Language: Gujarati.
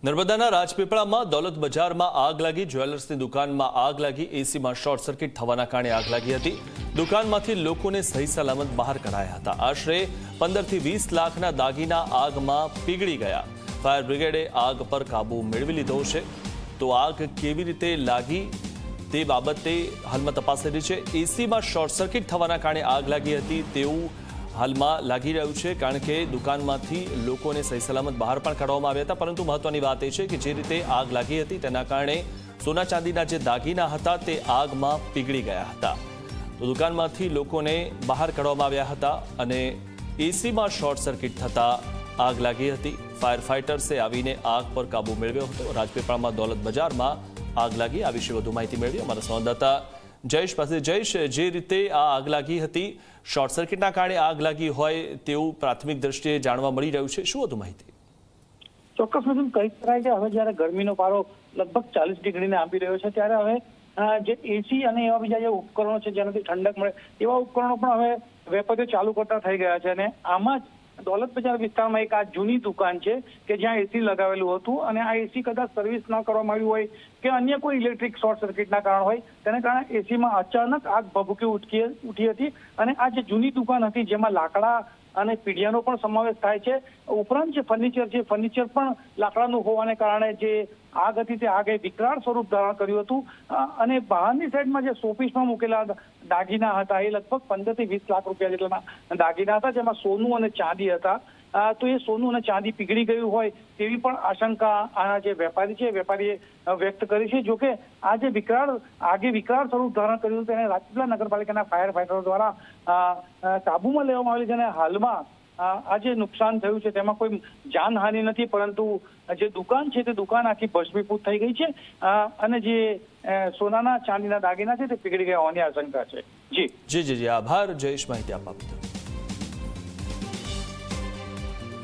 નર્મદાના રાજપીપળામાં દોલત બજારમાં આગ લાગી। જ્વેલર્સની દુકાનમાં આગ લાગી। એસીમાં શોર્ટ સર્કિટ થવાના કારણે આગ લાગી હતી। દુકાનમાંથી લોકોને સહી સલામત બહાર કઢાયા હતા। આશરે 15 થી 20 લાખના દાગીના આગમાં પીગળી ગયા। ફાયર બ્રિગેડે આગ પર કાબુ મેળવી લીધો છે। તો આગ કેવી રીતે લાગી તે બાબતે હાલમાં તપાસ થઈ રહી છે। એસીમાં શોર્ટ સર્કિટ થવાના કારણે આગ લાગી હતી તેવું હાલમાં લાગી રહ્યું છે, કારણ કે દુકાનમાંથી લોકોને સહી સલામત બહાર પણ કાઢવામાં આવ્યા હતા। પરંતુ મહત્વની વાત એ છે કે જે રીતે આગ લાગી હતી તેના કારણે સોના ચાંદીના જે દાગીના હતા તે આગમાં પીગળી ગયા હતા। તો દુકાનમાંથી લોકોને બહાર કાઢવામાં આવ્યા હતા અને એસીમાં શોર્ટ સર્કિટ થતાં આગ લાગી હતી। ફાયર ફાઇટર્સે આવીને આગ પર કાબુ મેળવ્યો હતો। રાજપીપળામાં દોલત બજારમાં આગ લાગી, આ વિશે વધુ માહિતી મેળવી અમારા સંવાદદાતા જયેશ પાસે। જયેશ, જે રીતે આ આગ લાગી હતી, શોર્ટ સર્કિટના કારણે આગ લાગી હોય તેવું પ્રાથમિક દ્રષ્ટિએ જાણવા મળી રહ્યું છે, શું વધુ માહિતી? ચોક્કસ કહી શકાય કે હવે જ્યારે ગરમીનો પારો લગભગ 40 ડિગ્રીને આપી રહ્યો છે ત્યારે હવે જે એસી અને એવા બીજા જે ઉપકરણો છે જેનાથી ઠંડક મળે એવા ઉપકરણો પણ હવે વેપારીઓ ચાલુ કરતા થઈ ગયા છે। અને આમાં જ દોલત બજાર વિસ્તારમાં એક આ જૂની દુકાન છે કે જ્યાં એસી લગાવેલું હતું અને આ એસી કદાચ સર્વિસ ન કરવામાં આવ્યું હોય કે અન્ય કોઈ ઇલેક્ટ્રિક શોર્ટ સર્કિટના કારણ હોય તેને કારણે એસીમાં અચાનક આગ ભભૂકી ઉઠી હતી। અને આ જે જૂની દુકાન હતી જેમાં લાકડા અને પીડિયાનો પણ સમાવેશ થાય છે, ઉપરાંત જે ફર્નિચર છે ફર્નિચર પણ લાકડાનું હોવાને કારણે જે આગ હતી તે આગે વિકરાળ સ્વરૂપ ધારણ કર્યું હતું। અને બહારની સાઈડમાં જે શોપીસમાં મૂકેલા દાગીના હતા એ લગભગ 15 થી 20 લાખ રૂપિયા જેટલાના દાગીના હતા, જેમાં સોનું અને ચાંદી હતા। તો એ સોનું અને ચાંદી પીગળી ગયું હોય તેવી પણ આશંકા આના જે વેપારી છે વેપારીએ વ્યક્ત કરી છે। જોકે આ જે આગે વિકરાળ સ્વરૂપ ધારણ કર્યું તેને રાજપીપળા નગરપાલિકાના ફાયર ફાઈટરો દ્વારા કાબુમાં લેવામાં આવેલી છે। અને હાલમાં આ જે નુકસાન થયું છે તેમાં કોઈ જાનહાનિ નથી, પરંતુ જે દુકાન છે તે દુકાન આખી ભસ્મીભૂત થઈ ગઈ છે અને જે સોનાના ચાંદીના દાગીના છે તે પીગળી ગયા હોવાની આશંકા છે। જી આભાર જયેશ, માહિતી આપવા બદલ।